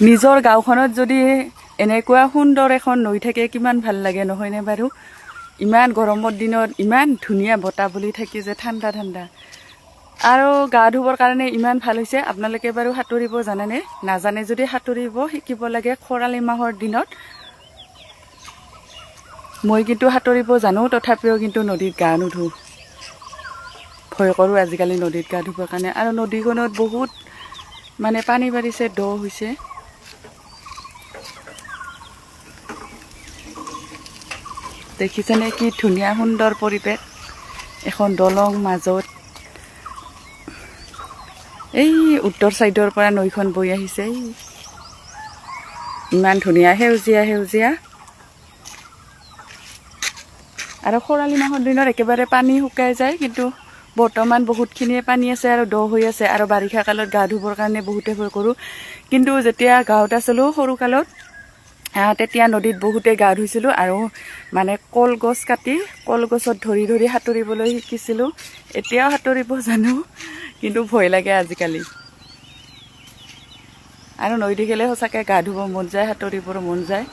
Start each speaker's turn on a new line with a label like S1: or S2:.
S1: নিজৰ গাঁওখনত যদি এনেকুৱা সুন্দৰ এখন নৈ থাকে কিমান ভাল লাগে নহয়নে বাৰু। ইমান গৰমৰ দিনত ইমান ধুনীয়া বতাহ বুলি থাকি যে ঠাণ্ডা ঠাণ্ডা আৰু গা ধুবৰ কাৰণে ইমান ভাল হৈছে। আপোনালোকে বাৰু সাঁতুৰিব জানেনে? নাজানে যদি সাঁতুৰিব শিকিব লাগে খৰালি মাহৰ দিনত। মই কিন্তু সাঁতুৰিব জানো, তথাপিও কিন্তু নদীত গা নুধোঁ, ভয় কৰোঁ আজিকালি নদীত গা ধুবৰ কাৰণে। আৰু নদীখনত বহুত মানে পানী বাঢ়িছে, দ হৈছে। দেখিছেনে কি ধুনীয়া সুন্দৰ পৰিৱেশ, এখন দলং মাজত। এই উত্তৰ চাইডৰ পৰা নৈখন বৈ আহিছে, ইমান ধুনীয়া সেউজীয়া সেউজীয়া। আৰু খৰালি মাহৰ দিনত একেবাৰে পানী শুকাই যায়, কিন্তু বৰ্তমান বহুতখিনিয়ে পানী আছে আৰু দ হৈ আছে। আৰু বাৰিষা কালত গা ধুবৰ কাৰণে বহুতে ভয় কৰোঁ, কিন্তু যেতিয়া গাঁৱত আছিলোঁ সৰুকালত তেতিয়া নদীত বহুতে গা ধুইছিলোঁ। আৰু মানে কলগছ কাটি কলগছত ধৰি ধৰি সাঁতুৰিবলৈ শিকিছিলোঁ। এতিয়াও সাঁতুৰিব জানো, কিন্তু ভয় লাগে আজিকালি। আৰু নৈ দেখিলে সঁচাকৈ গা ধুব মন যায়, সাঁতুৰিবৰ মন যায়।